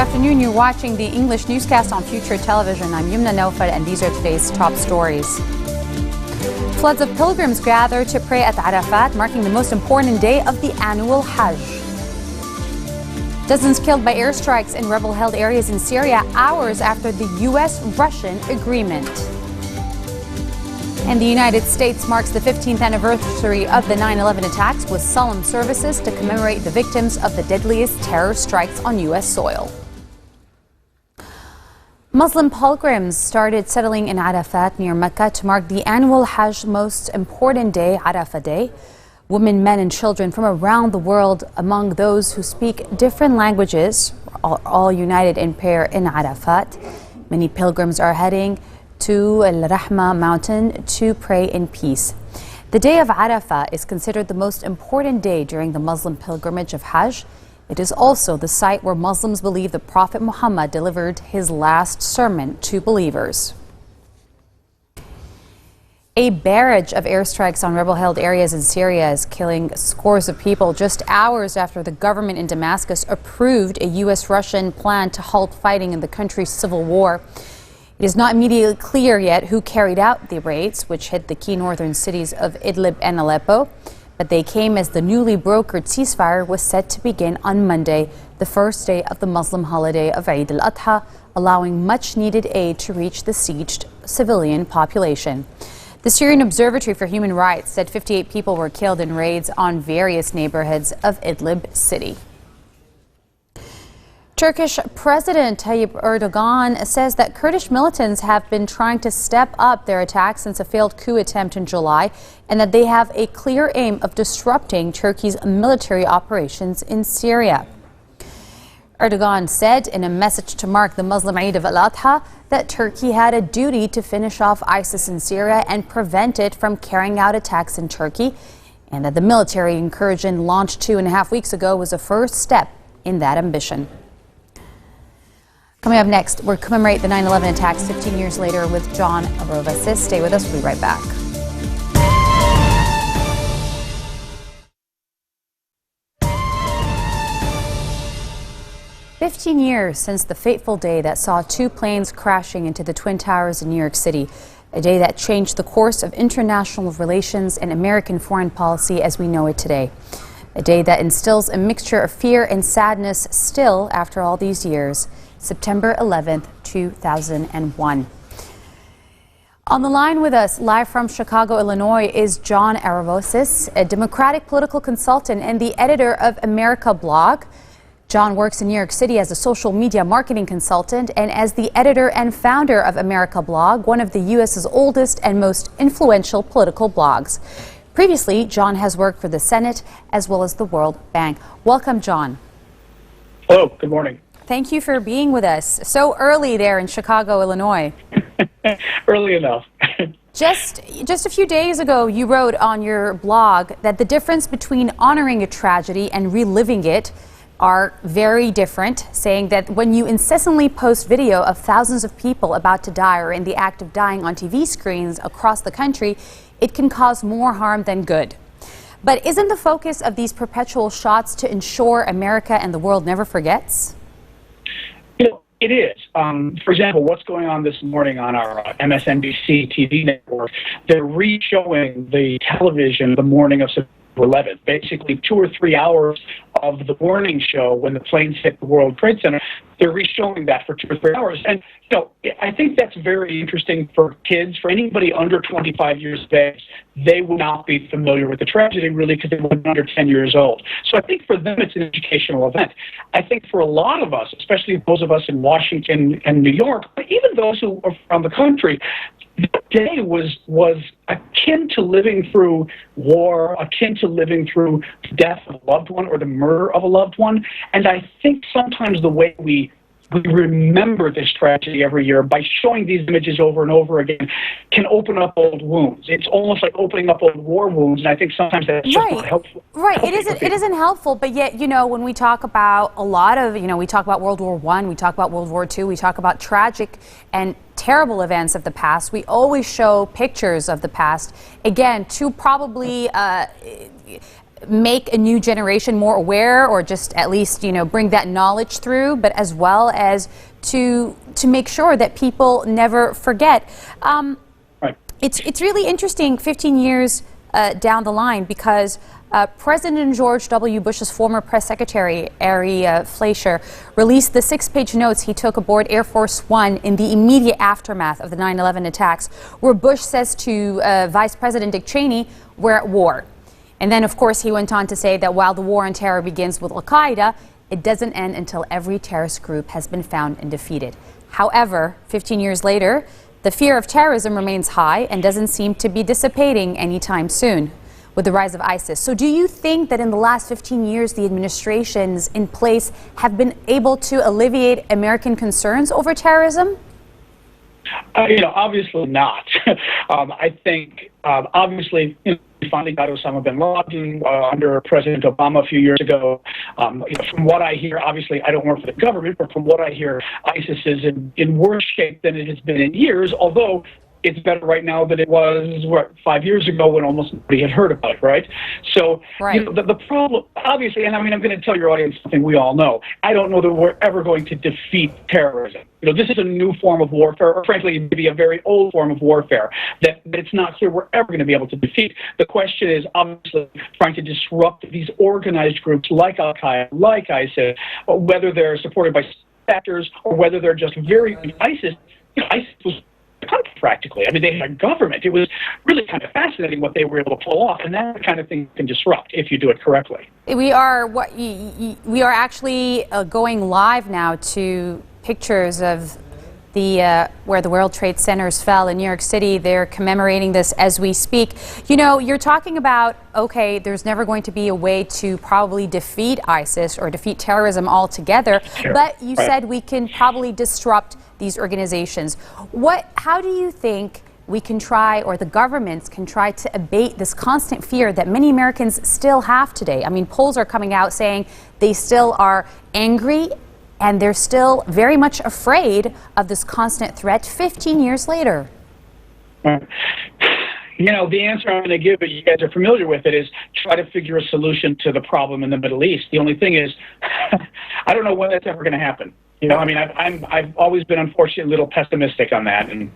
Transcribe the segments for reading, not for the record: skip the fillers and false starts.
afternoon. You're watching the English newscast on Future Television. I'm Yumna Naufal, and these are today's top stories. Floods of pilgrims gather to pray at Arafat, marking the most important day of the annual Hajj. Dozens killed by airstrikes in rebel-held areas in Syria hours after the U.S.-Russian agreement. And the United States marks the 15th anniversary of the 9/11 attacks with solemn services to commemorate the victims of the deadliest terror strikes on U.S. soil. Muslim pilgrims started settling in Arafat near Mecca to mark the annual Hajj most important day, Arafah Day. Women, men and children from around the world, among those who speak different languages, are all united in prayer in Arafat. Many pilgrims are heading to Al-Rahma mountain to pray in peace. The day of Arafah is considered the most important day during the Muslim pilgrimage of Hajj. It is also the site where Muslims believe the Prophet Muhammad delivered his last sermon to believers. A barrage of airstrikes on rebel-held areas in Syria is killing scores of people just hours after the government in Damascus approved a U.S.-Russian plan to halt fighting in the country's civil war. It is not immediately clear yet who carried out the raids, which hit the key northern cities of Idlib and Aleppo, but they came as the newly brokered ceasefire was set to begin on Monday, the first day of the Muslim holiday of Eid al-Adha, allowing much-needed aid to reach the sieged civilian population. The Syrian Observatory for Human Rights said 58 people were killed in raids on various neighborhoods of Idlib city. Turkish President Tayyip Erdogan says that Kurdish militants have been trying to step up their attacks since a failed coup attempt in July, and that they have a clear aim of disrupting Turkey's military operations in Syria. Erdogan said in a message to mark the Muslim Eid of al-Adha that Turkey had a duty to finish off ISIS in Syria and prevent it from carrying out attacks in Turkey, and that the military incursion launched 2.5 weeks ago was a first step in that ambition. Coming up next, we'll commemorate the 9/11 attacks 15 years later with John Arovasis. Stay with us. We'll be right back. "15 years since the fateful day that saw two planes crashing into the Twin Towers in New York City, a day that changed the course of international relations and American foreign policy as we know it today. A day that instills a mixture of fear and sadness still after all these years. September 11th, 2001. On the line with us, live from Chicago, Illinois, is John Arovasis, a Democratic political consultant and the editor of America Blog. John works in New York City as a social media marketing consultant and as the editor and founder of America Blog, one of the U.S.'s oldest and most influential political blogs. Previously, John has worked for the Senate as well as the World Bank. Welcome, John. Hello, good morning. Thank you for being with us so early there in Chicago, Illinois. Early enough. Just a few days ago, you wrote on your blog that the difference between honoring a tragedy and reliving it are very different, saying that when you incessantly post video of thousands of people about to die or in the act of dying on TV screens across the country, it can cause more harm than good. But isn't the focus of these perpetual shots to ensure America and the world never forgets? You know, it is. For example, what's going on this morning on our MSNBC TV network, they're re-showing the television the morning of September 11th, basically 2 or 3 hours of the morning show when the planes hit the World Trade Center. They're re-showing that for 2 or 3 hours. And, you know, I think that's very interesting for kids, for anybody under 25 years of age. They will not be familiar with the tragedy, really, because they were under 10 years old. So I think for them, it's an educational event. I think for a lot of us, especially those of us in Washington and New York, but even those who are from the country, the day was akin to living through war, akin to living through the death of a loved one or the murder of a loved one. And I think sometimes the way we remember this tragedy every year by showing these images over and over again can open up old wounds. It's almost like opening up old war wounds, and I think sometimes that's just not helpful. Right. It isn't helpful, but yet, you know, when we talk about a lot of, you know, we talk about World War I, we talk about World War II, we talk about tragic and terrible events of the past, we always show pictures of the past, again, to probably make a new generation more aware, or just at least, bring that knowledge through, but as well as to make sure that people never forget. Right. It's really interesting 15 years down the line, because President George W. Bush's former press secretary, Ari Fleischer, released the 6-page notes he took aboard Air Force One in the immediate aftermath of the 9/11 attacks, where Bush says to Vice President Dick Cheney, "We're at war." And then, of course, he went on to say that while the war on terror begins with Al-Qaeda, it doesn't end until every terrorist group has been found and defeated. However, 15 years later, the fear of terrorism remains high and doesn't seem to be dissipating anytime soon with the rise of ISIS. So do you think that in the last 15 years, the administrations in place have been able to alleviate American concerns over terrorism? Obviously not. I think, obviously, we finally got Osama bin Laden under President Obama a few years ago. From what I hear, obviously, I don't work for the government, but from what I hear, ISIS is in worse shape than it has been in years, although it's better right now than it was, 5 years ago when almost nobody had heard about it, right? So, right. The problem, obviously, and I'm going to tell your audience something we all know. I don't know that we're ever going to defeat terrorism. This is a new form of warfare, or frankly, maybe a very old form of warfare that it's not clear we're ever going to be able to defeat. The question is, obviously, trying to disrupt these organized groups like Al-Qaeda, like ISIS, whether they're supported by actors or whether they're just very ISIS. ISIS was practically. I mean, they had a government. It was really kind of fascinating what they were able to pull off, and that kind of thing you can disrupt if you do it correctly. We are actually going live now to pictures of the where the World Trade Centers fell in New York City. They're commemorating this as we speak. You're talking about, okay, there's never going to be a way to probably defeat ISIS or defeat terrorism altogether, sure. But you said we can probably disrupt these organizations. How do you think we can try, or the governments can try, to abate this constant fear that many Americans still have today? I mean, polls are coming out saying they still are angry and they're still very much afraid of this constant threat 15 years later. The answer I'm going to give, but you guys are familiar with it, is try to figure a solution to the problem in the Middle East. The only thing is, I don't know when that's ever going to happen. I've always been, unfortunately, a little pessimistic on that, and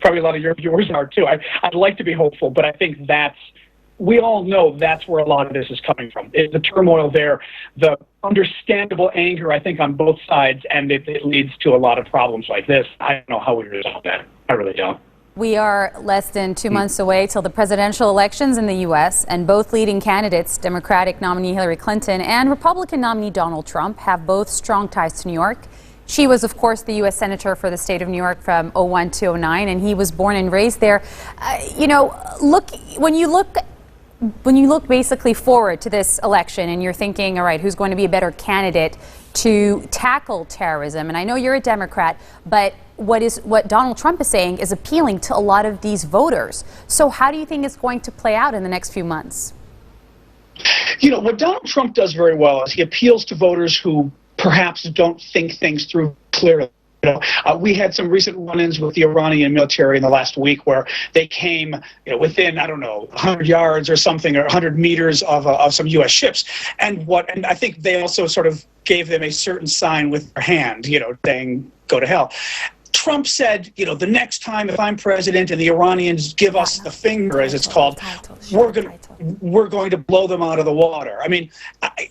probably a lot of your viewers are too. I'd like to be hopeful, but I think we all know that's where a lot of this is coming from. It's the turmoil there, the understandable anger, I think, on both sides, and it leads to a lot of problems like this. I don't know how we resolve that. I really don't. We are less than 2 months away till the presidential elections in the U.S., and both leading candidates, Democratic nominee Hillary Clinton and Republican nominee Donald Trump, have both strong ties to New York. She was, of course, the U.S. Senator for the state of New York from 2001 to 2009, and he was born and raised there. When you look basically forward to this election and you're thinking, all right, who's going to be a better candidate to tackle terrorism? And I know you're a Democrat, but what Donald Trump is saying is appealing to a lot of these voters. So how do you think it's going to play out in the next few months? What Donald Trump does very well is he appeals to voters who perhaps don't think things through clearly. We had some recent run-ins with the Iranian military in the last week where they came within, 100 yards or something, or 100 meters of some U.S. ships. And I think they also sort of gave them a certain sign with their hand, saying, go to hell. Trump said, the next time if I'm president and the Iranians give us the finger, as it's called, we're going to blow them out of the water. I mean,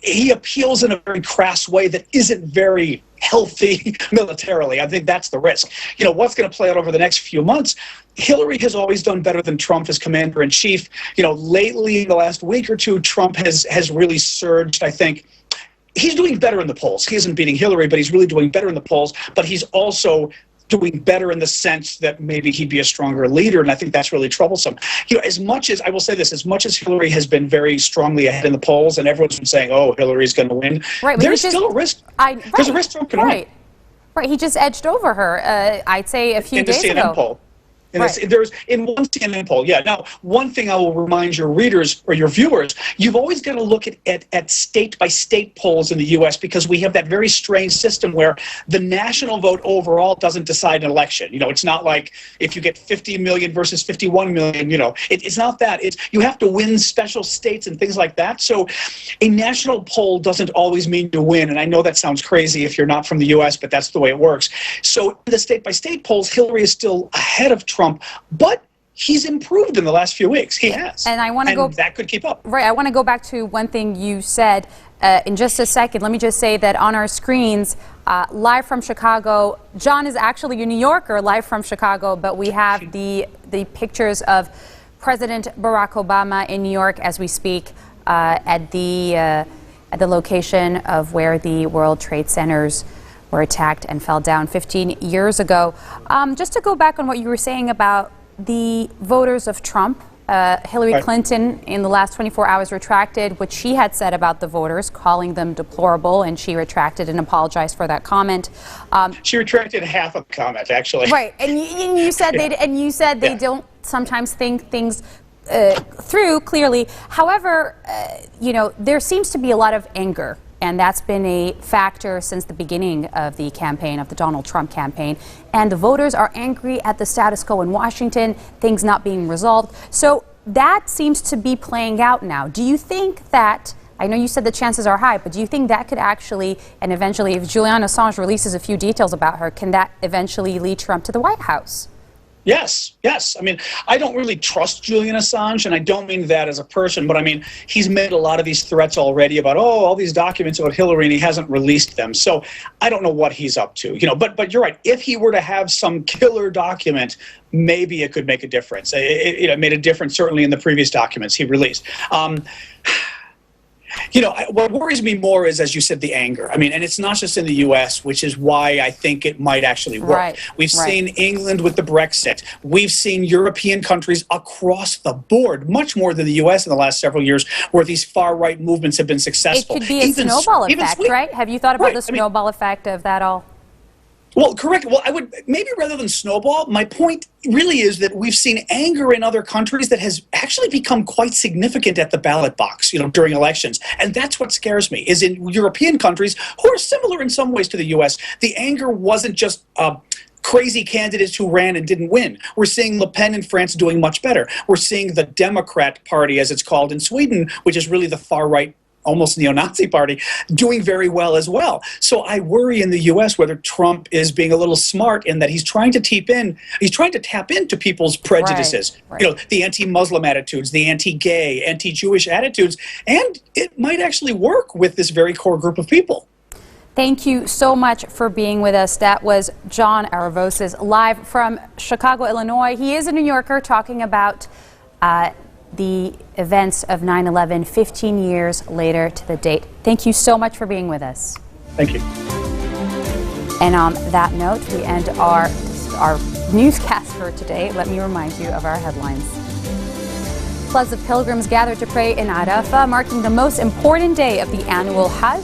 he appeals in a very crass way that isn't very healthy militarily. I think that's the risk. What's going to play out over the next few months? Hillary has always done better than Trump as commander-in-chief. Lately, in the last week or two, Trump has really surged, I think. He's doing better in the polls. He isn't beating Hillary, but he's really doing better in the polls. But he's also doing better in the sense that maybe he'd be a stronger leader, and I think that's really troublesome. As much as, I will say this, as much as Hillary has been very strongly ahead in the polls, and everyone's been saying, oh, Hillary's going to win, right, there's still a risk. There's a risk Trump can win. Right, he just edged over her, I'd say a few days ago. Poll. And Right. there's in one CNN poll. Yeah. Now, one thing I will remind your readers or your viewers, you've always got to look at state by state polls in the U.S. because we have that very strange system where the national vote overall doesn't decide an election. It's not like if you get 50 million versus 51 million. It's not that. You have to win special states and things like that. So a national poll doesn't always mean you win. And I know that sounds crazy if you're not from the U.S., but that's the way it works. So in the state by state polls, Hillary is still ahead of Trump, but he's improved in the last few weeks. He has. And I want to go. That could keep up. Right. I want to go back to one thing you said in just a second. Let me just say that on our screens, live from Chicago, John is actually a New Yorker live from Chicago, but we have the pictures of President Barack Obama in New York as we speak at the location of where the World Trade Centers were attacked and fell down 15 years ago. Just to go back on what you were saying about the voters of Trump, Hillary Clinton in the last 24 hours retracted what she had said about the voters, calling them deplorable, and she retracted and apologized for that comment. She retracted half of the comment, actually. Right, and you said they don't sometimes think things through clearly. However, there seems to be a lot of anger. And that's been a factor since the beginning of the campaign, of the Donald Trump campaign. And the voters are angry at the status quo in Washington, things not being resolved. So that seems to be playing out now. Do you think that, I know you said the chances are high, but do you think that could actually, and eventually, if Julian Assange releases a few details about her, can that eventually lead Trump to the White House? Yes. I mean, I don't really trust Julian Assange, and I don't mean that as a person, but I mean, he's made a lot of these threats already about, all these documents about Hillary, and he hasn't released them. So I don't know what he's up to, but you're right. If he were to have some killer document, maybe it could make a difference. It made a difference, certainly, in the previous documents he released. What worries me more is, as you said, the anger. I mean, and it's not just in the U.S., which is why I think it might actually work. Right. We've seen England with the Brexit. We've seen European countries across the board, much more than the U.S. in the last several years, where these far-right movements have been successful. It could be a snowball effect, right? Have you thought about the snowball effect of that all? Well, correct. Well, I would maybe rather than snowball, my point really is that we've seen anger in other countries that has actually become quite significant at the ballot box, during elections. And that's what scares me, is in European countries who are similar in some ways to the U.S., the anger wasn't just crazy candidates who ran and didn't win. We're seeing Le Pen in France doing much better. We're seeing the Democrat Party, as it's called in Sweden, which is really the far-right, almost neo-Nazi party, doing very well as well. So I worry in the U.S. whether Trump is being a little smart in that he's trying to tap into people's prejudices, Right. The anti-Muslim attitudes, the anti-gay, anti-Jewish attitudes, and it might actually work with this very core group of people. Thank you so much for being with us. That was John Aravosis, live from Chicago, Illinois. He is a New Yorker, talking about the events of 9/11 15 years later to the date. Thank you so much for being with us. Thank you. And on that note, we end our newscast for today. Let me remind you of our headlines. Floods of pilgrims gathered to pray in Arafah, marking the most important day of the annual Hajj.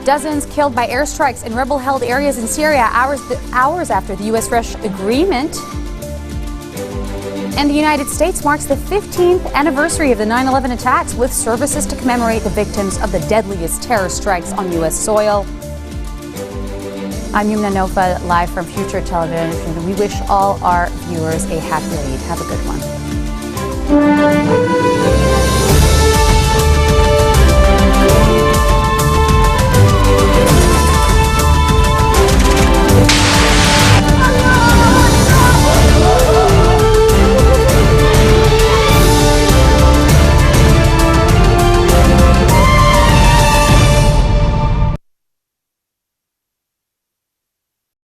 Dozens killed by airstrikes in rebel-held areas in Syria hours after the U.S.-Russia agreement. And the United States marks the 15th anniversary of the 9/11 attacks with services to commemorate the victims of the deadliest terror strikes on U.S. soil. I'm Yumna Nova, live from Future Television. We wish all our viewers a happy Eid. Have a good one.